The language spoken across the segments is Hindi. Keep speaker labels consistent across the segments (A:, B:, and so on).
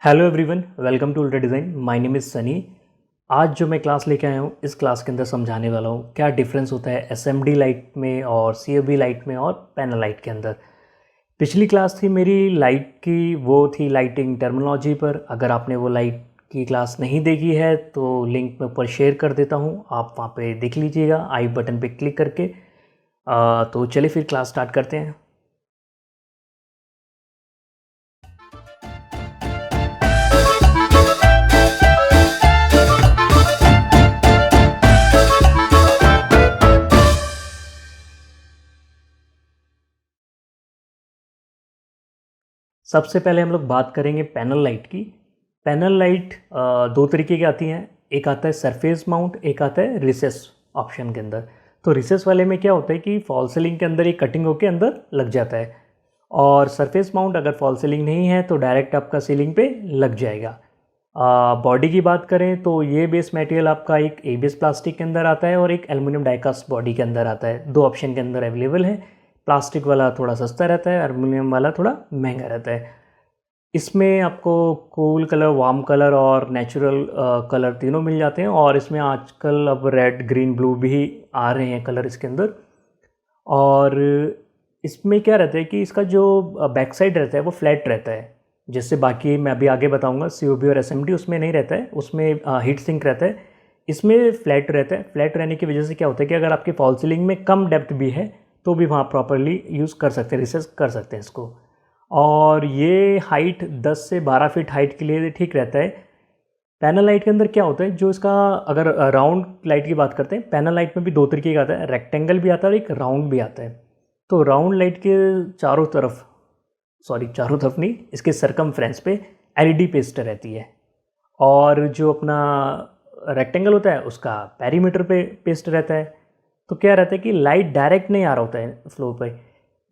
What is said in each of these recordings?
A: हेलो एवरीवन, वेलकम टू उल्टा design. My name is Sunny. आज जो मैं क्लास लेके आया हूँ, इस क्लास के अंदर समझाने वाला हूँ क्या डिफरेंस होता है एसएमडी लाइट में और सीएफबी लाइट में और पैनल लाइट के अंदर। पिछली क्लास थी मेरी लाइट की, वो थी लाइटिंग टर्मिनोलॉजी पर। अगर आपने वो लाइट की क्लास नहीं देखी है तो लिंक मैं ऊपर शेयर कर देता हूँ, आप वहाँ पे देख लीजिएगा आई बटन पे क्लिक करके। तो चलिए फिर क्लास स्टार्ट करते हैं। सबसे पहले हम लोग बात करेंगे पैनल लाइट की। पैनल लाइट दो तरीके की आती हैं, एक आता है सरफेस माउंट, एक आता है रिसेस ऑप्शन के अंदर। तो रिसेस वाले में क्या होता है कि फॉल सीलिंग के अंदर एक कटिंग होकर अंदर लग जाता है, और सरफेस माउंट अगर फॉल सीलिंग नहीं है तो डायरेक्ट आपका सीलिंग पे लग जाएगा। बॉडी की बात करें तो ये बेस मटेरियल आपका एक एबीएस प्लास्टिक के अंदर आता है और एक एल्युमिनियम डाइकास्ट बॉडी के अंदर आता है। दो ऑप्शन के अंदर अवेलेबल है। प्लास्टिक वाला थोड़ा सस्ता रहता है, एल्युमिनियम वाला थोड़ा महंगा रहता है। इसमें आपको कूल कलर, वार्म कलर और नेचुरल कलर तीनों मिल जाते हैं, और इसमें आजकल अब रेड, ग्रीन, ब्लू भी आ रहे हैं कलर इसके अंदर। और इसमें क्या रहता है कि इसका जो बैक साइड रहता है वो फ्लैट रहता है, जैसे बाकी मैं अभी आगे बताऊंगा सीओबी और एसएमडी उसमें नहीं रहता है, उसमें हीट सिंक रहता है। इसमें फ्लैट रहता है। फ्लैट रहने की वजह से क्या होता है कि अगर आपकी फॉल सीलिंग में कम डेप्थ भी है तो भी वहाँ प्रॉपरली यूज़ कर सकते हैं, रिसर्च कर सकते हैं इसको। और ये हाइट 10 से 12 फीट हाइट के लिए ठीक रहता है। पैनल लाइट के अंदर क्या होता है, जो इसका अगर राउंड लाइट की बात करते हैं, पैनल लाइट में भी दो तरीके का आता है, रेक्टेंगल भी आता है और एक राउंड भी आता है। तो राउंड लाइट के चारों तरफ, सॉरी चारों तरफ नहीं, इसके सरकमफ्रेंस पे एलईडी पेस्ट रहती है, और जो अपना रेक्टेंगल होता है उसका पेरीमीटर पे पेस्ट रहता है। तो क्या रहता है कि लाइट डायरेक्ट नहीं आ रहा होता है फ्लोर पे,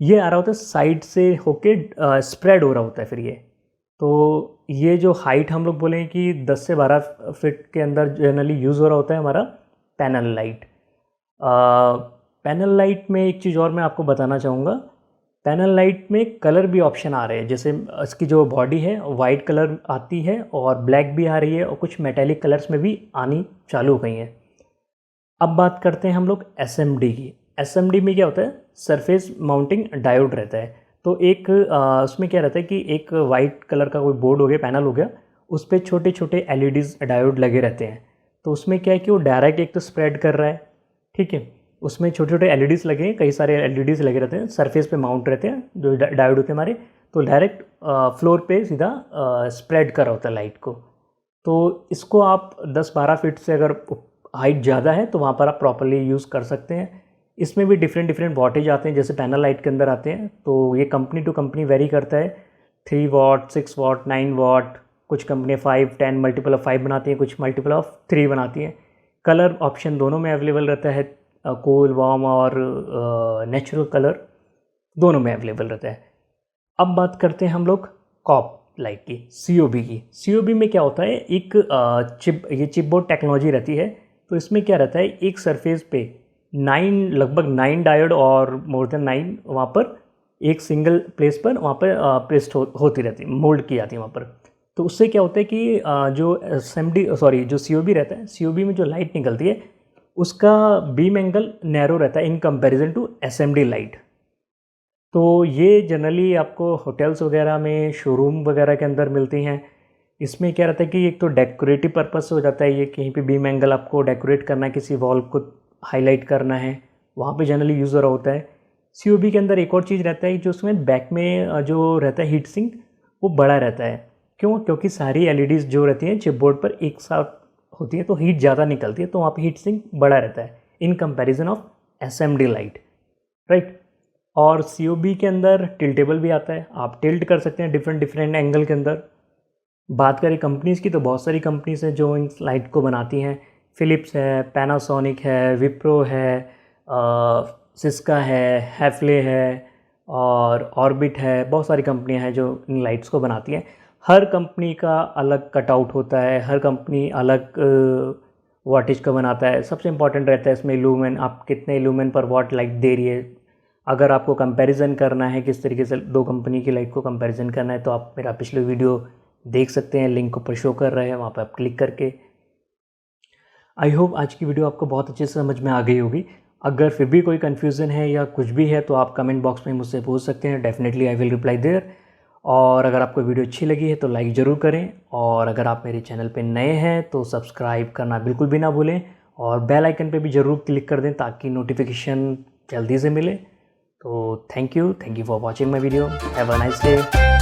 A: ये आ रहा होता है साइड से होके स्प्रेड हो रहा होता है फिर ये। तो ये जो हाइट हम लोग बोलें कि 10 से 12 फीट के अंदर जनरली यूज़ हो रहा होता है हमारा पैनल लाइट। पैनल लाइट में एक चीज़ और मैं आपको बताना चाहूँगा, पैनल लाइट में कलर भी ऑप्शन आ रहे हैं। जैसे इसकी जो बॉडी है वाइट कलर आती है और ब्लैक भी आ रही है, और कुछ मेटेलिक कलर्स में भी आनी चालू हो गई हैं। अब बात करते हैं हम लोग एसएमडी की। एसएमडी में क्या होता है, सरफेस माउंटिंग डायोड रहता है। तो एक उसमें क्या रहता है कि एक वाइट कलर का कोई बोर्ड हो गया, पैनल हो गया, उस पर छोटे छोटे एलईडीज डायोड लगे रहते हैं। तो उसमें क्या है कि वो डायरेक्ट एक तो स्प्रेड कर रहा है, ठीक है, उसमें छोटे छोटे एलईडीज लगे हैं, कई सारे एलईडीज लगे रहते हैं, सरफेस पे माउंट रहते हैं जो डायोड होते हैं हमारे। तो डायरेक्ट फ्लोर पे सीधा स्प्रेड कर रहा होता है लाइट को। तो इसको आप 10-12 फीट से अगर हाइट ज़्यादा है तो वहाँ पर आप प्रॉपरली यूज़ कर सकते हैं। इसमें भी डिफरेंट डिफरेंट वॉटेज आते हैं, जैसे पैनल लाइट के अंदर आते हैं, तो ये कंपनी टू कंपनी वेरी करता है। 3 वाट, 6 वाट, 9 वाट, कुछ कंपनी 5, 10 मल्टीपल ऑफ 5 बनाती हैं, कुछ मल्टीपल ऑफ 3 बनाती हैं। कलर ऑप्शन दोनों में अवेलेबल रहता है, कूल, वार्म और नेचुरल कलर दोनों में अवेलेबल रहता है। अब बात करते हैं हम लोग कॉप लाइट की, सीओबी की। सीओबी में क्या होता है, एक ये चिपबोर्ड टेक्नोलॉजी रहती है। तो इसमें क्या रहता है, एक सरफेस पे 9, लगभग 9 डायोड और मोर देन 9 वहाँ पर एक सिंगल प्लेस पर वहाँ पर पेस्ट होती रहती है, मोल्ड की जाती है वहाँ पर। तो उससे क्या होता है कि जो एसएमडी सॉरी जो सीओबी रहता है, सीओबी में जो लाइट निकलती है उसका बीम एंगल नैरो रहता है in comparison to SMD light. तो ये जनरली आपको होटल्स वगैरह में, शोरूम वगैरह के अंदर मिलती हैं। इसमें क्या रहता है कि एक तो डेकोरेटिव पर्पस हो जाता है, ये कहीं पे बीम एंगल आपको डेकोरेट करना है, किसी वॉल को हाईलाइट करना है, वहाँ पे जनरली यूज़ हो रहा होता है। सीओबी के अंदर एक और चीज़ रहता है जो उसमें बैक में जो रहता है हीट सिंक, वो बड़ा रहता है। क्यों? क्योंकि सारी एलईडीज़ जो रहती हैं चिपबोर्ड पर एक साथ होती है तो हीट ज़्यादा निकलती है, तो वहाँ पर हीट सिंक बड़ा रहता है in comparison of SMD light, right. और सीओबी के अंदर टिल्टेबल भी आता है, आप टिल्ट कर सकते हैं डिफरेंट डिफरेंट एंगल के अंदर। बात करें कंपनीज़ की तो बहुत सारी कंपनीज़ हैं जो इन लाइट को बनाती हैं। फ़िलिप्स है, पैनासोनिक है, विप्रो है, सिस्का है, हैफले है और ऑर्बिट है। बहुत सारी कंपनियां हैं जो इन लाइट्स को बनाती हैं। हर कंपनी का अलग कटआउट होता है, हर कंपनी अलग वाटेज का बनाता है। सबसे इंपॉर्टेंट रहता है इसमें लूमेन, आप कितने लूमेन पर वाट लाइट दे रही है। अगर आपको कंपैरिजन करना है किस तरीके से दो कंपनी की लाइट को कंपैरिजन करना है तो आप मेरा पिछले वीडियो देख सकते हैं, लिंक ऊपर शो कर रहे हैं, वहाँ पर आप क्लिक करके। आई होप आज की वीडियो आपको बहुत अच्छे से समझ में आ गई होगी। अगर फिर भी कोई कन्फ्यूज़न है या कुछ भी है तो आप कमेंट बॉक्स में मुझसे पूछ सकते हैं, definitely I will reply there. और अगर आपको वीडियो अच्छी लगी है तो लाइक ज़रूर करें, और अगर आप मेरे चैनल पे नए हैं तो सब्सक्राइब करना बिल्कुल भी ना भूलें, और बेल आइकन पे भी ज़रूर क्लिक कर दें ताकि नोटिफिकेशन जल्दी से मिले। तो thank you for watching my video. Have a nice day.